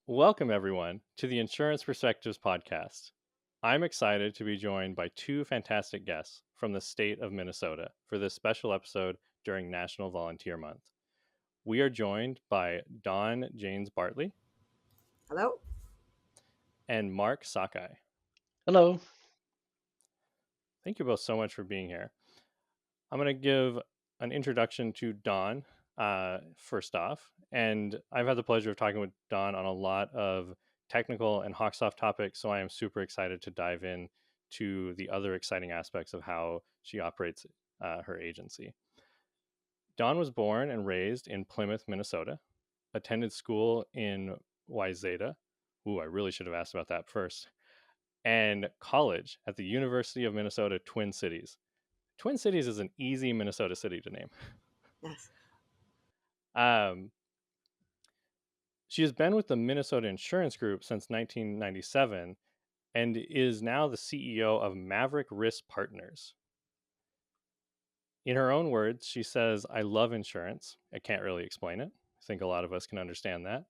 Welcome, everyone, to the Insurance Perspectives podcast. I'm excited to be joined by two fantastic guests from the state of Minnesota for this special episode during National Volunteer Month. We are joined by Dawn Janes-Bartley Hello. and Mark Sacay. Hello. Thank you both so much for being here. I'm going to give an introduction to Dawn first off, and I've had the pleasure of talking with Dawn on a lot of technical and HawkSoft topics, so I am super excited to dive in to the other exciting aspects of how she operates her agency. Dawn was born and raised in Plymouth, Minnesota, attended school in Wayzata. Ooh, I really should have asked about that first. And college at the University of Minnesota, Twin Cities. Twin Cities is an easy Minnesota city to name. Yes. She has been with the Minnesota Insurance Group since 1997 and is now the CEO of Maverick Risk Partners. In her own words, she says, "I love insurance." I can't really explain it. I think a lot of us can understand that.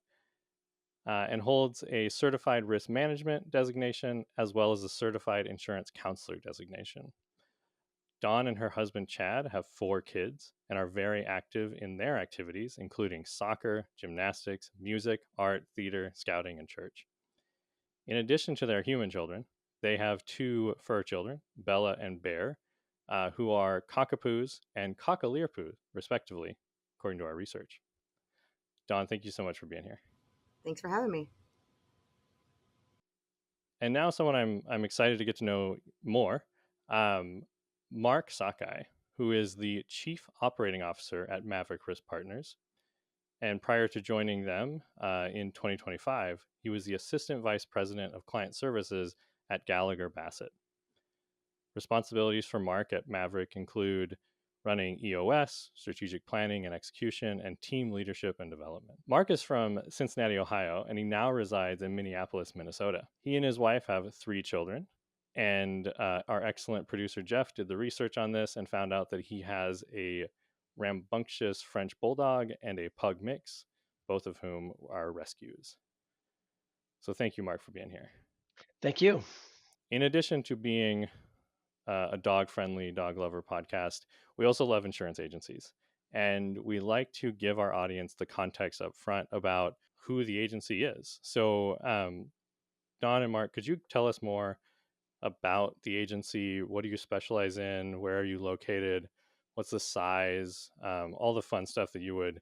And holds a certified risk management designation as well as a certified insurance counselor designation. Dawn and her husband Chad have 4 kids and are very active in their activities, including soccer, gymnastics, music, art, theater, scouting, and church. In addition to their human children, they have 2 fur children, Bella and Bear, who are cockapoos and cockalearpoo, respectively, according to our research. Dawn, thank you so much for being here. Thanks for having me. And now someone I'm excited to get to know more, Mark Sacay, who is the Chief Operating Officer at Maverick Risk Partners. And prior to joining them in 2025, he was the Assistant Vice President of Client Services at Gallagher Bassett. Responsibilities for Mark at Maverick include running EOS, strategic planning and execution, and team leadership and development. Mark is from Cincinnati, Ohio, and he now resides in Minneapolis, Minnesota. He and his wife have 3 children, and our excellent producer Jeff did the research on this and found out that he has a rambunctious French bulldog and a pug mix, both of whom are rescues. So thank you, Mark, for being here. Thank you. In addition to being a dog-friendly, dog lover podcast, we also love insurance agencies. And we like to give our audience the context up front about who the agency is. So Dawn and Mark, could you tell us more about the agency? What do you specialize in? Where are you located? What's the size? All the fun stuff that you would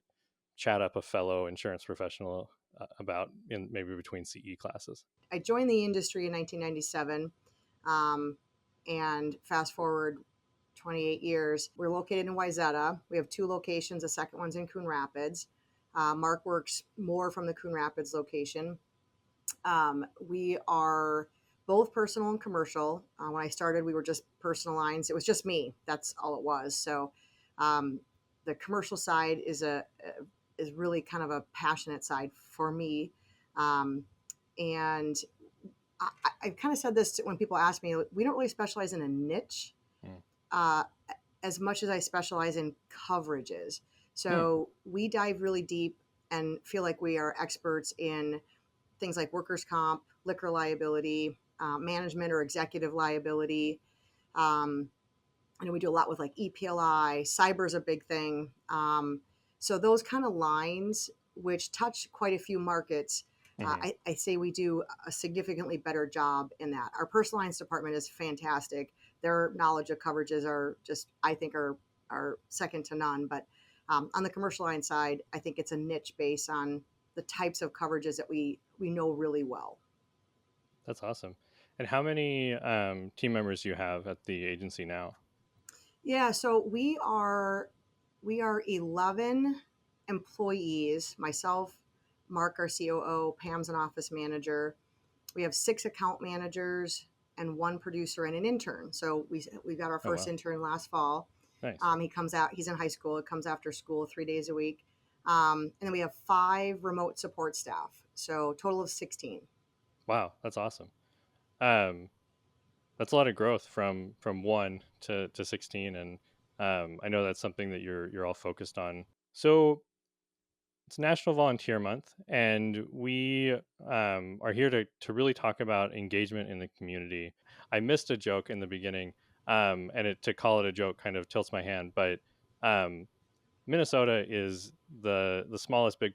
chat up a fellow insurance professional about in maybe between CE classes. I joined the industry in 1997, and fast forward 28 years. We're located in Wayzata. We have 2 locations. The second one's in Coon Rapids. Mark works more from the Coon Rapids location. We are both personal and commercial. When I started, we were just personal lines. It was just me. That's all it was. So the commercial side is really kind of a passionate side for me. And I kind of said this when people ask me, we don't really specialize in a niche as much as I specialize in coverages. So we dive really deep and feel like we are experts in things like workers' comp, liquor liability, management or executive liability. And we do a lot with like EPLI, cyber is a big thing. So those kind of lines, which touch quite a few markets, I say we do a significantly better job in that. Our personal lines department is fantastic. Their knowledge of coverages are just, I think, are second to none. But on the commercial line side, I think it's a niche based on the types of coverages that we know really well. That's awesome. And how many team members do you have at the agency now? Yeah, so we are 11 employees, myself, Mark, our COO, Pam's an office manager. We have 6 account managers and 1 producer and an intern. So we got our first intern last fall. Nice. He comes out, he's in high school, it comes after school 3 days a week. And then we have 5 remote support staff. So total of 16. Wow, that's awesome. That's a lot of growth from 1 to 16, and I know that's something that you're all focused on. So It's National Volunteer Month, and we are here to really talk about engagement in the community. I missed a joke in the beginning, and to call it a joke kind of tilts my hand, but um, Minnesota is the smallest big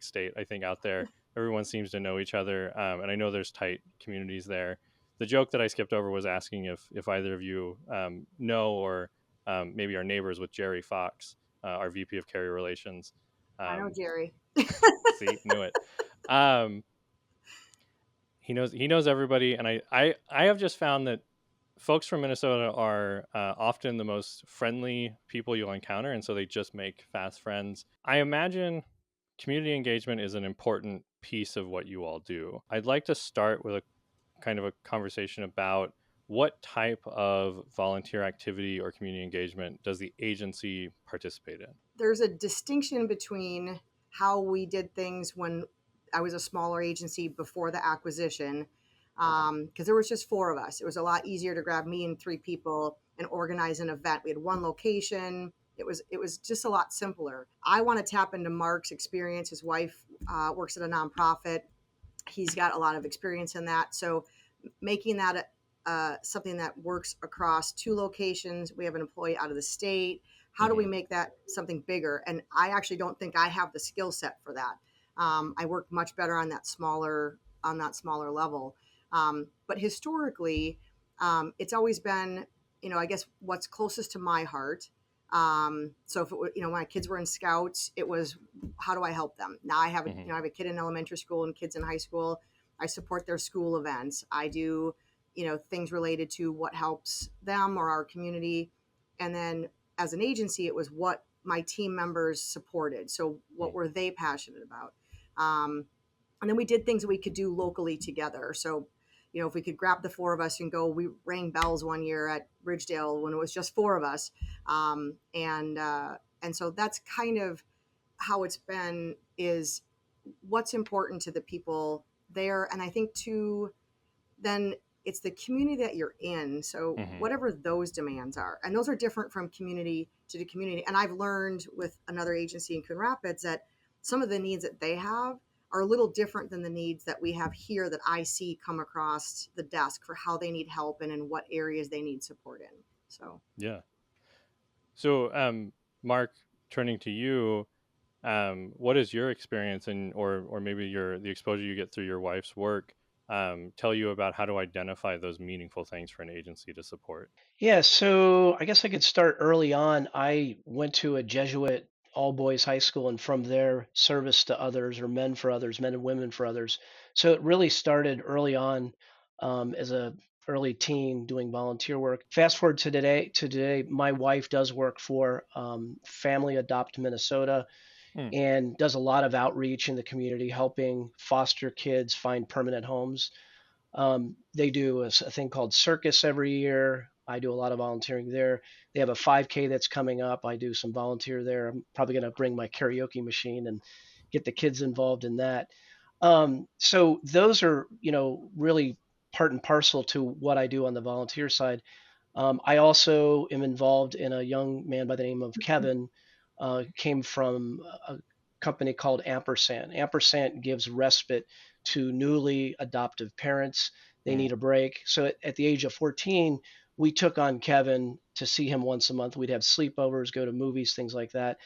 state I think out there. Everyone seems to know each other, and I know there's tight communities there. The joke that I skipped over was asking if either of you know or maybe are neighbors with Jerry Fox, our VP of Carrier Relations. I know Um, Jerry. see, knew it. Um, he knows everybody, and I have just found that folks from Minnesota are often the most friendly people you'll encounter, and so they just make fast friends. I imagine community engagement is an important piece of what you all do. I'd like to start with a kind of a conversation about what type of volunteer activity or community engagement does the agency participate in? There's a distinction between how we did things when I was a smaller agency before the acquisition, because there was just four of us. It was a lot easier to grab me and three people and organize an event. We had one location. It was just a lot simpler. I want to tap into Mark's experience. His wife works at a nonprofit. He's got a lot of experience in that. So making that something that works across two locations. We have an employee out of the state. How do we Mm-hmm. make that something bigger? And I actually don't think I have the skill set for that. I work much better on that smaller level. But historically, it's always been, I guess what's closest to my heart. So if it were, when my kids were in scouts, it was, how do I help them? Now Mm-hmm. I have a kid in elementary school and kids in high school. I support their school events. I do, things related to what helps them or our community. And then as an agency, it was what my team members supported. So what were they passionate about? And then we did things that we could do locally together. So, if we could grab the four of us and go, we rang bells one year at Ridgedale when it was just four of us. And so that's kind of how it's been, is what's important to the people there. And I think too, then it's the community that you're in. So Mm-hmm. whatever those demands are, and those are different from community to the community. And I've learned with another agency in Coon Rapids that some of the needs that they have are a little different than the needs that we have here that I see come across the desk for how they need help and in what areas they need support in. So Yeah. So, Mark, turning to you, what is your experience and or maybe the exposure you get through your wife's work tell you about how to identify those meaningful things for an agency to support? Yeah, so I guess I could start early on. I went to a Jesuit all boys high school, and from there, service to others, or men for others, men and women for others. So it really started early on, as a early teen doing volunteer work. Fast forward to today, my wife does work for Family Adopt Minnesota Mm, and does a lot of outreach in the community, helping foster kids find permanent homes. They do a thing called Circus every year. I do a lot of volunteering there. They have a 5K that's coming up. I do some volunteer there. I'm probably going to bring my karaoke machine and get the kids involved in that. So those are, really part and parcel to what I do on the volunteer side. I also am involved in a young man by the name of Kevin, came from a company called Ampersand. Ampersand gives respite to newly adoptive parents. They mm, need a break. So at the age of 14, we took on Kevin to see him once a month. We'd have sleepovers, go to movies, things like that.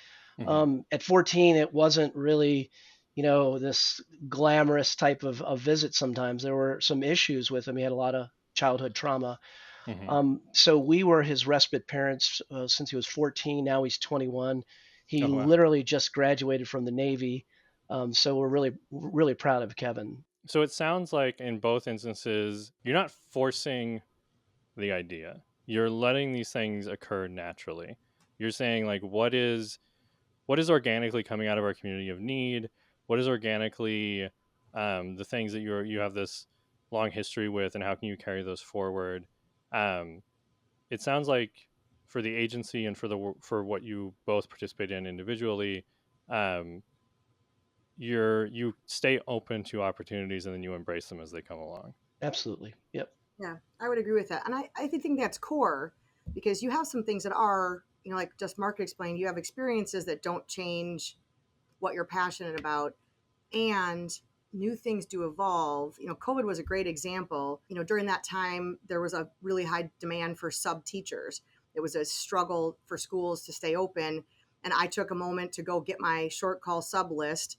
mm-hmm. At 14, it wasn't really, this glamorous type of visit sometimes. There were some issues with him. He had a lot of childhood trauma. Mm-hmm. So we were his respite parents since he was 14. Now he's 21. He Oh wow. literally just graduated from the Navy. So we're really, really proud of Kevin. So it sounds like in both instances, you're not forcing the idea. You're letting these things occur naturally. You're saying like what is organically coming out of our community of need? What is organically the things that you have this long history with, and how can you carry those forward? Um, it sounds like for the agency and for what you both participate in individually, um, you stay open to opportunities and then you embrace them as they come along. Absolutely. Yep. yeah, I would agree with that. And I think that's core, because you have some things that are, like just Mark explained, you have experiences that don't change what you're passionate about, and new things do evolve. COVID was a great example. During that time, there was a really high demand for sub teachers. It was a struggle for schools to stay open. And I took a moment to go get my short call sub list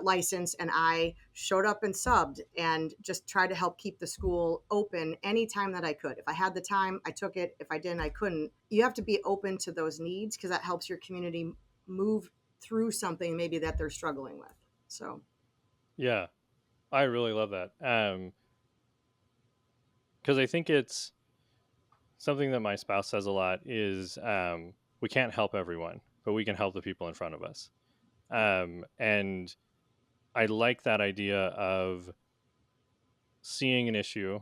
license, and I showed up and subbed and just tried to help keep the school open anytime that I could. If I had the time, I took it. If I didn't, I couldn't. You have to be open to those needs, because that helps your community move through something maybe that they're struggling with. So Yeah, I really love that. Because I think it's something that my spouse says a lot is we can't help everyone, but we can help the people in front of us. And I like that idea of seeing an issue,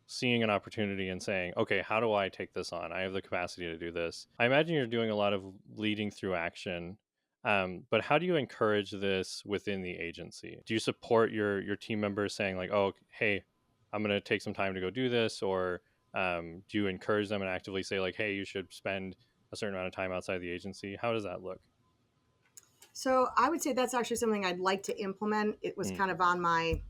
seeing an opportunity, and saying, okay, how do I take this on? I have the capacity to do this. I imagine you're doing a lot of leading through action. But how do you encourage this within the agency? Do you support your team members saying like, oh, hey, I'm going to take some time to go do this? Or do you encourage them and actively say like, hey, you should spend a certain amount of time outside the agency? How does that look? So I would say that's actually something I'd like to implement. It was kind of on my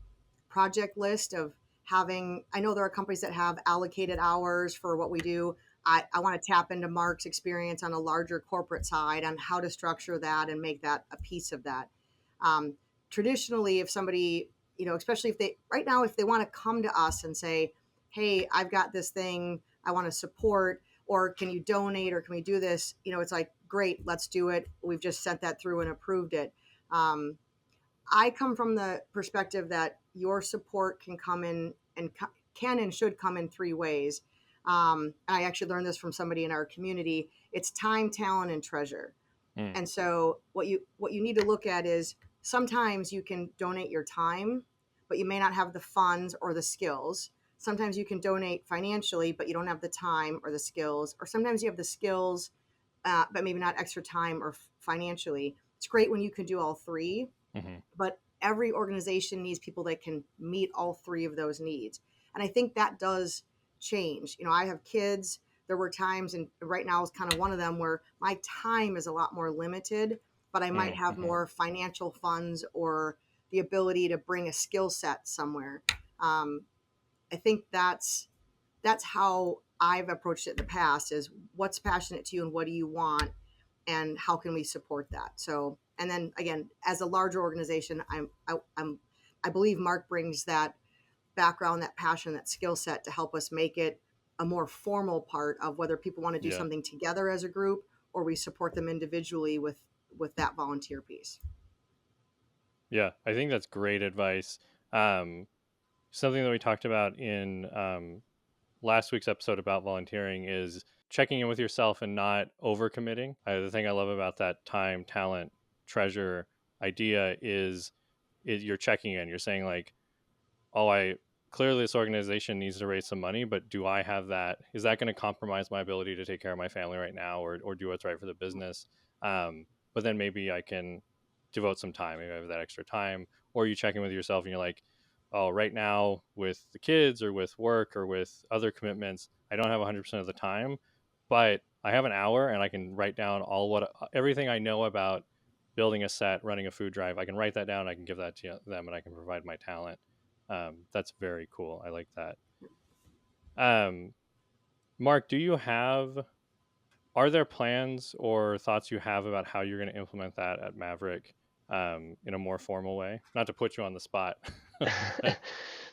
project list of having, I know there are companies that have allocated hours for what we do. I want to tap into Mark's experience on a larger corporate side on how to structure that and make that a piece of that. Traditionally, if somebody, especially if they, right now, if they want to come to us and say, hey, I've got this thing I want to support, or can you donate, or can we do this? It's like, great, let's do it. We've just sent that through and approved it. I come from the perspective that your support can come in and can and should come in three ways. I actually learned this from somebody in our community. It's time, talent, and treasure. And so what you need to look at is, sometimes you can donate your time, but you may not have the funds or the skills. Sometimes you can donate financially, but you don't have the time or the skills. Or sometimes you have the skills, but maybe not extra time or financially. It's great when you can do all three, but every organization needs people that can meet all three of those needs. And I think that does change. I have kids. There were times, and right now is kind of one of them, where my time is a lot more limited, but I might have more financial funds or the ability to bring a skill set somewhere. I think that's how I've approached it in the past, is what's passionate to you and what do you want, and how can we support that? So, and then again, as a larger organization, I believe Mark brings that background, that passion, that skill set to help us make it a more formal part of whether people want to do something together as a group, or we support them individually with that volunteer piece. Yeah, I think that's great advice. Something that we talked about in last week's episode about volunteering is checking in with yourself and not overcommitting. The thing I love about that time, talent, treasure idea is you're checking in. You're saying like, oh, clearly this organization needs to raise some money, but do I have that? Is that going to compromise my ability to take care of my family right now, or do what's right for the business? But then maybe I can devote some time. Maybe I have that extra time. Or you check in with yourself and you're like, oh, right now with the kids or with work or with other commitments, I don't have 100% of the time, but I have an hour and I can write down everything I know about building a set, running a food drive. I can write that down. I can give that to them, and I can provide my talent. That's very cool. I like that. Mark, are there plans or thoughts you have about how you're going to implement that at Maverick in a more formal way? Not to put you on the spot.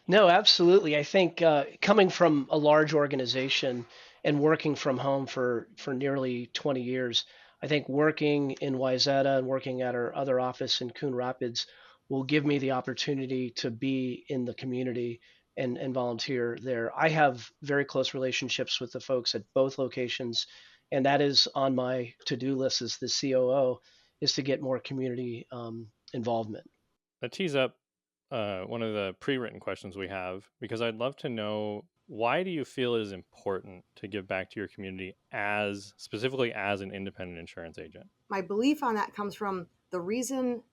No, absolutely. I think coming from a large organization and working from home for nearly 20 years, I think working in Wayzata and working at our other office in Coon Rapids will give me the opportunity to be in the community and volunteer there. I have very close relationships with the folks at both locations, and that is on my to-do list as the COO, is to get more community involvement. That tees up one of the pre-written questions we have, because I'd love to know, why do you feel it is important to give back to your community specifically as an independent insurance agent? My belief on that comes from the reason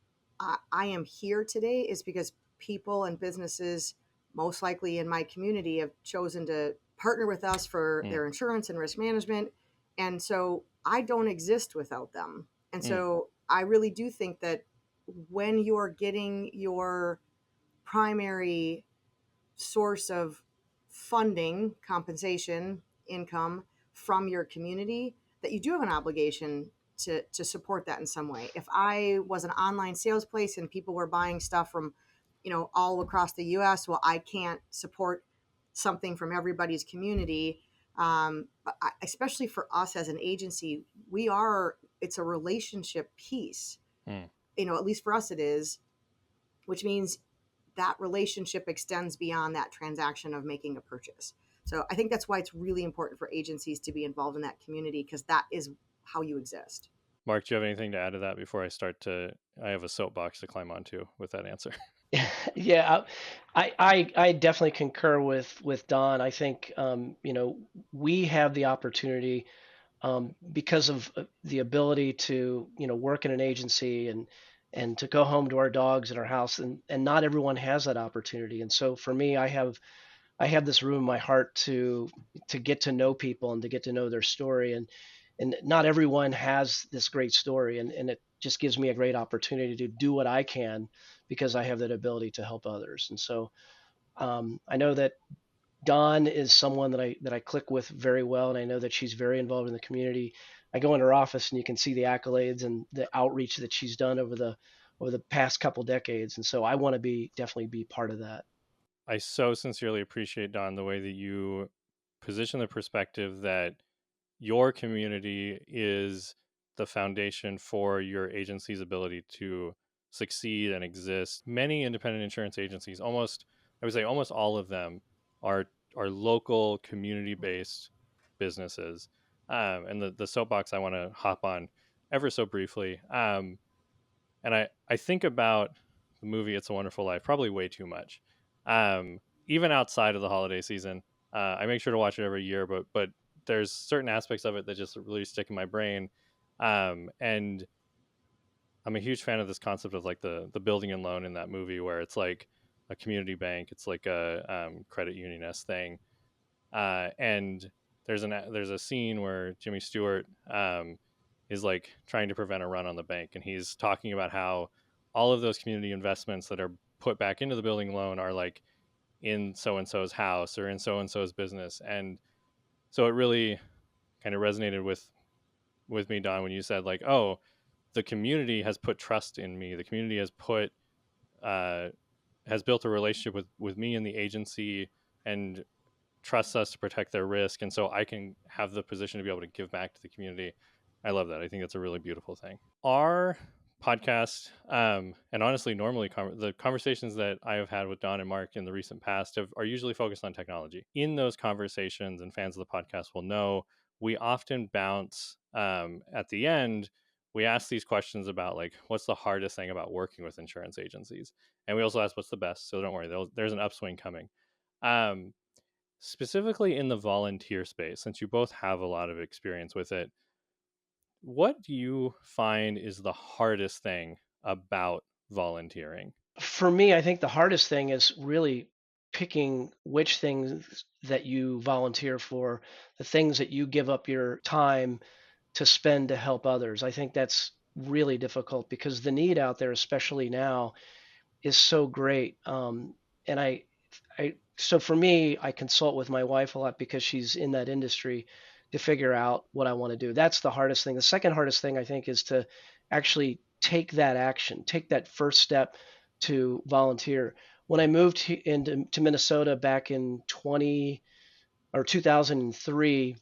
I am here today is because people and businesses, most likely in my community, have chosen to partner with us for their insurance and risk management. And so I don't exist without them. And so I really do think that when you're getting your primary source of funding, compensation, income from your community, that you do have an obligation to support that in some way. If I was an online sales place and people were buying stuff from, all across the US, well, I can't support something from everybody's community. Especially for us as an agency, it's a relationship piece. Hmm. At least for us it is, which means that relationship extends beyond that transaction of making a purchase. So I think that's why it's really important for agencies to be involved in that community, because that is how you exist. Mark, do you have anything to add to that before I start to? I have a soapbox to climb onto with that answer. Yeah, I definitely concur with Don. I think we have the opportunity because of the ability to work in an agency and to go home to our dogs at our house, and not everyone has that opportunity. And so for me, I have this room in my heart to get to know people and to get to know their story, and not everyone has this great story, and it just gives me a great opportunity to do what I can because I have that ability to help others. And so I know that Dawn is someone that I click with very well, and I know that she's very involved in the community. I go in her office and you can see the accolades and the outreach that she's done over the past couple decades, and so I want to definitely be part of that. I so sincerely appreciate, Don, the way that you position the perspective that your community is the foundation for your agency's ability to succeed and exist. Many independent insurance agencies, I would say almost all of them, are local community based businesses. And the soapbox I want to hop on ever so briefly. And I think about the movie It's a Wonderful Life probably way too much. Even outside of the holiday season, I make sure to watch it every year, but there's certain aspects of it that just really stick in my brain. And I'm a huge fan of this concept of like the building and loan in that movie, where it's like a community bank, it's like a credit union-esque thing. And there's a scene where Jimmy Stewart is like trying to prevent a run on the bank, and he's talking about how all of those community investments that are put back into the building loan are like in so and so's house or in so and so's business. And so it really kind of resonated with me, Don, when you said like, oh, the community has put trust in me. The community uh, has built a relationship with me and the agency, and trusts us to protect their risk, and so I can have the position to be able to give back to the community. I love that. I think that's a really beautiful thing. Our podcast, and honestly, normally the conversations that I have had with Don and Mark in the recent past are usually focused on technology. In those conversations, and fans of the podcast will know, we often bounce at the end. We ask these questions about like, what's the hardest thing about working with insurance agencies, and we also ask what's the best. So don't worry, there's an upswing coming. Um, Specifically in the volunteer space, since you both have a lot of experience with it, what do you find is the hardest thing about volunteering? For me, I think the hardest thing is really picking which things that you volunteer for, the things that you give up your time to spend to help others. I think that's really difficult because the need out there, especially now, is so great. And so for me, I consult with my wife a lot because she's in that industry to figure out what I want to do. That's the hardest thing. The second hardest thing I think is to actually take that action, take that first step to volunteer. When I moved into Minnesota back in 2003,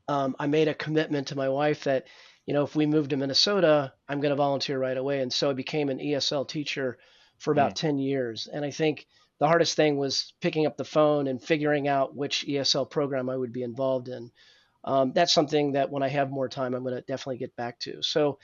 I made a commitment to my wife that, if we moved to Minnesota, I'm going to volunteer right away. And so I became an ESL teacher for Hmm. about 10 years. And I think the hardest thing was picking up the phone and figuring out which ESL program I would be involved in. That's something that when I have more time, I'm going to definitely get back to. So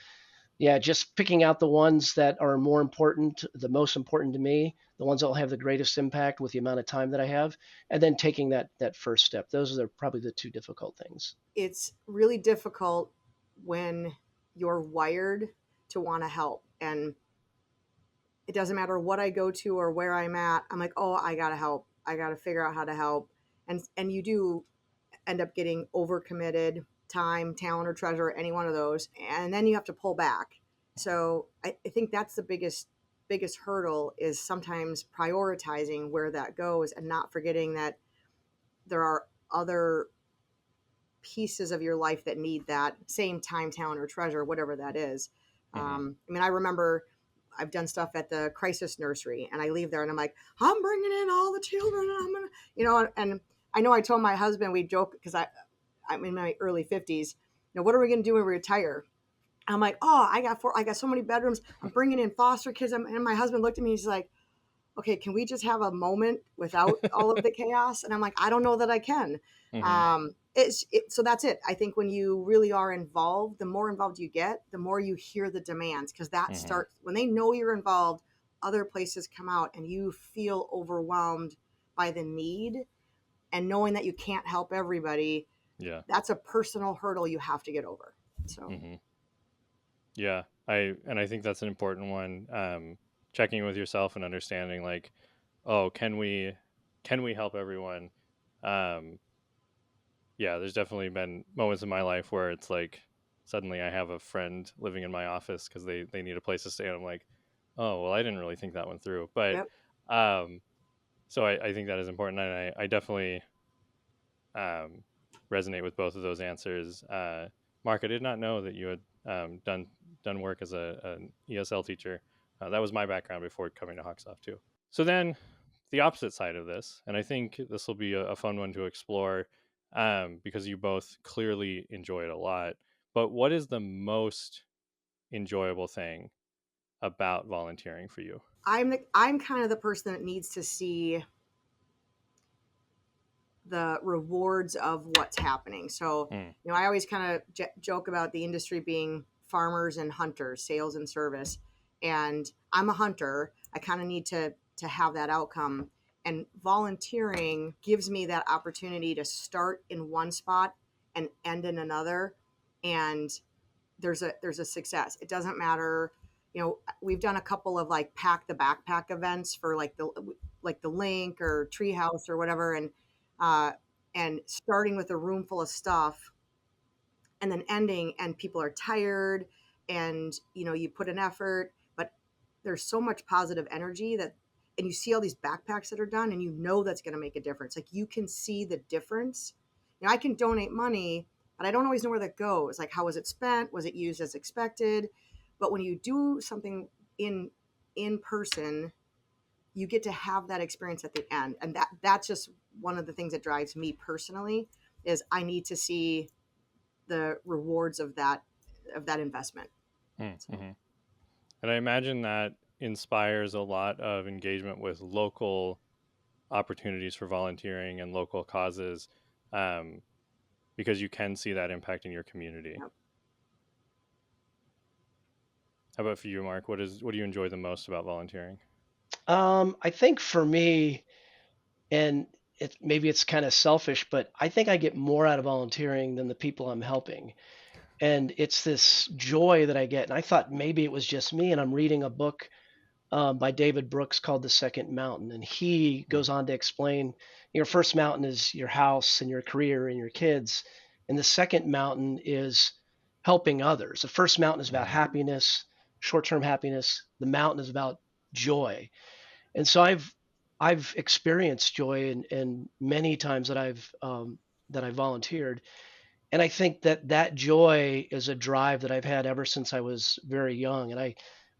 yeah, just picking out the ones that are more important, the most important to me, the ones that will have the greatest impact with the amount of time that I have, and then taking that first step. Those are probably the two difficult things. It's really difficult when you're wired to want to help. And it doesn't matter what I go to or where I'm at. I'm like, oh, I got to help. I got to figure out how to help. And you do end up getting overcommitted, time, talent, or treasure, any one of those. And then you have to pull back So I think that's the biggest hurdle, is sometimes prioritizing where that goes and not forgetting that there are other pieces of your life that need that same time, talent, or treasure, whatever that is. Mm-hmm. I mean, I remember I've done stuff at the crisis nursery, and I leave there and I'm like, I'm bringing in all the children, and I'm gonna, and I know I told my husband, we joke because I'm in my early 50s. What are we gonna do when we retire? I'm like, oh, I got so many bedrooms. I'm bringing in foster kids. And my husband looked at me. He's like, okay, can we just have a moment without all of the chaos? And I'm like, I don't know that I can. Mm-hmm. So that's it. I think when you really are involved, the more involved you get, the more you hear the demands, because that Mm-hmm. starts when they know you're involved. Other places come out, and you feel overwhelmed by the need, and knowing that you can't help everybody. Yeah. That's a personal hurdle you have to get over. So. Mm-hmm. Yeah. I think that's an important one. Checking with yourself and understanding, like, oh, can we help everyone? Um, yeah, there's definitely been moments in my life where it's like suddenly I have a friend living in my office because they need a place to stay, and I'm like, oh, well, I didn't really think that one through. But Yep. um, so I think that is important, and I definitely um, resonate with both of those answers. Mark, I did not know that you had done work as an ESL teacher. That was my background before coming to HawkSoft too. So then, the opposite side of this, and I think this will be a fun one to explore, because you both clearly enjoy it a lot. But what is the most enjoyable thing about volunteering for you? I'm kind of the person that needs to see the rewards of what's happening. So, Mm, I always kind of joke about the industry being farmers and hunters, sales and service. And I'm a hunter. I kind of need to have that outcome. And volunteering gives me that opportunity to start in one spot and end in another. And there's a success. It doesn't matter. We've done a couple of like pack the backpack events for like the link or treehouse or whatever, uh, and starting with a room full of stuff and then ending and people are tired, and you put an effort, but there's so much positive energy that, and you see all these backpacks that are done, and that's going to make a difference. Like, you can see the difference. I can donate money, but I don't always know where that goes. Like, how was it spent? Was it used as expected? But when you do something in person, you get to have that experience at the end, and that's just one of the things that drives me personally, is I need to see the rewards of that investment. So. mm-hmm. And I imagine that inspires a lot of engagement with local opportunities for volunteering and local causes, um, because you can see that impact in your community. Yep. How about for you, Mark? What do you enjoy the most about volunteering? I think for me, and maybe it's kind of selfish, but I think I get more out of volunteering than the people I'm helping. And it's this joy that I get. And I thought maybe it was just me. And I'm reading a book by David Brooks called The Second Mountain. And he Mm, goes on to explain your first mountain is your house and your career and your kids. And the second mountain is helping others. The first mountain is about mm-hmm. happiness, short term happiness. The mountain is about joy. And so I've experienced joy in many times that I volunteered, and I think that joy is a drive that I've had ever since I was very young. And I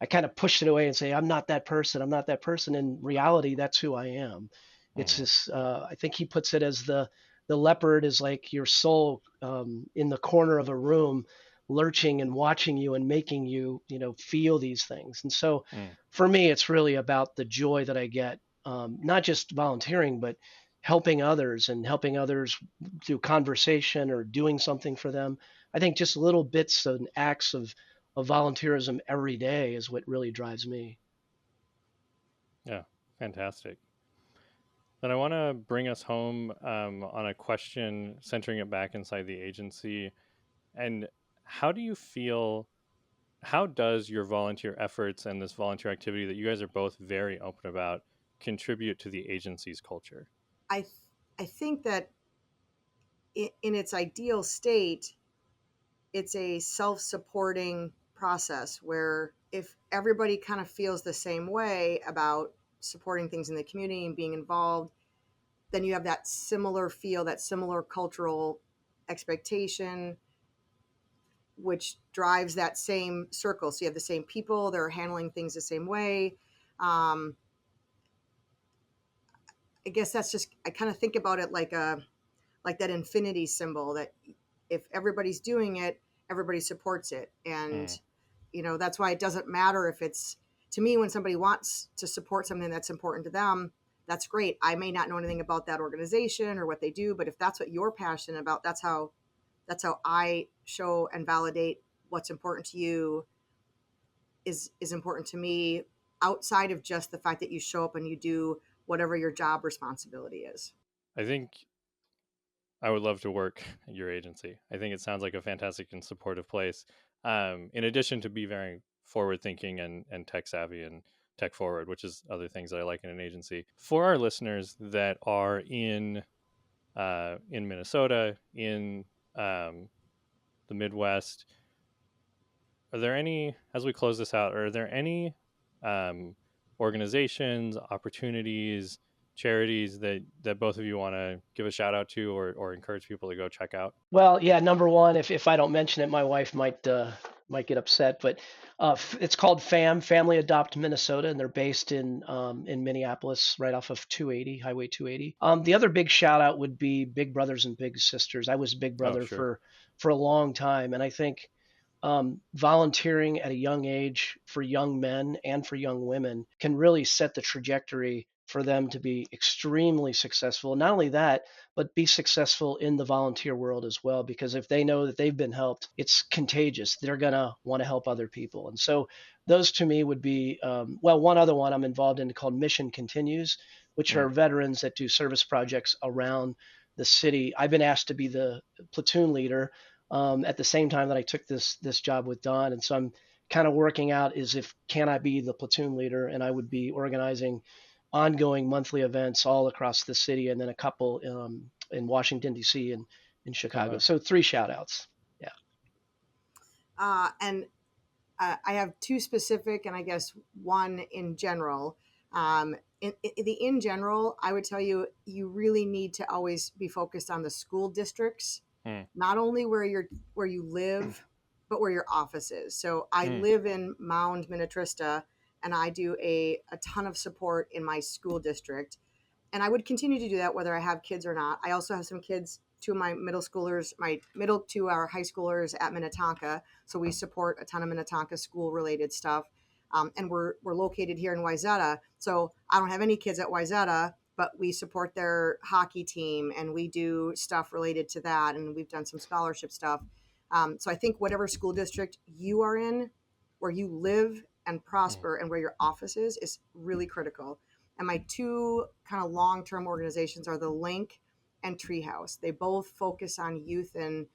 kind of pushed it away and say, I'm not that person. I'm not that person. In reality, that's who I am. It's Mm-hmm. this, I think he puts it as the leopard is like your soul in the corner of a room, lurching and watching you and making you, feel these things. And so Mm, for me, it's really about the joy that I get, not just volunteering, but helping others through conversation or doing something for them. I think just little bits and acts of volunteerism every day is what really drives me. yeah, fantastic. Then I want to bring us home, on a question centering it back inside the agency. And how do you feel? How does your volunteer efforts and this volunteer activity that you guys are both very open about contribute to the agency's culture? I I think that in its ideal state, it's a self-supporting process where if everybody kind of feels the same way about supporting things in the community and being involved, then you have that similar feel, that similar cultural expectation, which drives that same circle. So you have the same people, they're handling things the same way. I guess that's just, I kind of think about it like that infinity symbol, that if everybody's doing it, everybody supports it. And, that's why it doesn't matter if it's, to me, when somebody wants to support something that's important to them, that's great. I may not know anything about that organization or what they do, but if that's what you're passionate about, that's how I show and validate what's important to you is important to me, outside of just the fact that you show up and you do whatever your job responsibility is. I think I would love to work at your agency. I think it sounds like a fantastic and supportive place. In addition to be very forward thinking and tech savvy and tech forward, which is other things that I like in an agency. For our listeners that are in Minnesota, in the Midwest, are there any, as we close this out, are there any organizations, opportunities, charities that both of you want to give a shout out to or encourage people to go check out? Well, yeah, number one, if I don't mention it, my wife might get upset, but it's called Family Adopt Minnesota, and they're based in Minneapolis, right off of 280, Highway 280. The other big shout out would be Big Brothers and Big Sisters. I was Big Brother Sure. for a long time, and I think volunteering at a young age for young men and for young women can really set the trajectory for them to be extremely successful. Not only that, but be successful in the volunteer world as well, because if they know that they've been helped, it's contagious. They're going to want to help other people. And so those to me would be, one other one I'm involved in called Mission Continues, which are veterans that do service projects around the city. I've been asked to be the platoon leader at the same time that I took this job with Don. And so I'm kind of working out can I be the platoon leader, and I would be organizing ongoing monthly events all across the city, and then a couple in Washington, D.C. and in Chicago. Wow. So 3 shout outs. Yeah. And I have 2 specific, and I guess 1 in general. In general, I would tell you, you really need to always be focused on the school districts, not only where you live, but where your office is. So I live in Mound, Minnetrista, and I do a ton of support in my school district. And I would continue to do that whether I have kids or not. I also have some kids, 2 of my middle schoolers, my middle to our high schoolers at Minnetonka. So we support a ton of Minnetonka school related stuff. And we're located here in Wayzata. So I don't have any kids at Wayzata, but we support their hockey team and we do stuff related to that. And we've done some scholarship stuff. So I think whatever school district you are in, where you live and prosper and where your office is really critical. And my 2 kind of long-term organizations are the Link and Treehouse. They both focus on youth in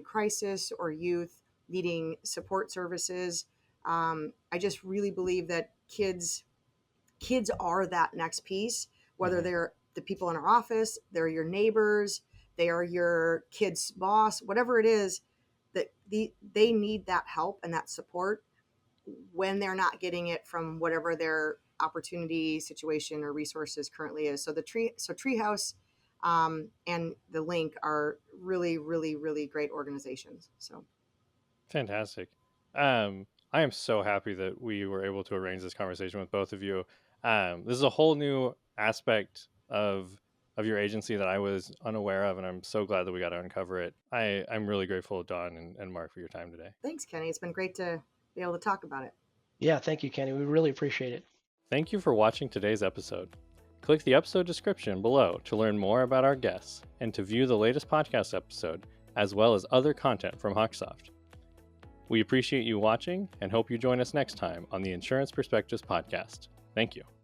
crisis or youth needing support services. I just really believe that kids are that next piece, whether they're the people in our office, they're your neighbors, they are your kid's boss, whatever it is, that they need that help and that support when they're not getting it from whatever their opportunity, situation, or resources currently is. So Treehouse and the Link are really, really, really great organizations. So fantastic. I am so happy that we were able to arrange this conversation with both of you. This is a whole new aspect of your agency that I was unaware of, and I'm so glad that we got to uncover it. I'm really grateful to Dawn and Mark for your time today. Thanks, Kenny. It's been great to be able to talk about it. Yeah, thank you, Kenny. We really appreciate it. Thank you for watching today's episode. Click the episode description below to learn more about our guests and to view the latest podcast episode, as well as other content from HawkSoft. We appreciate you watching and hope you join us next time on the Insurance Perspectives podcast. Thank you.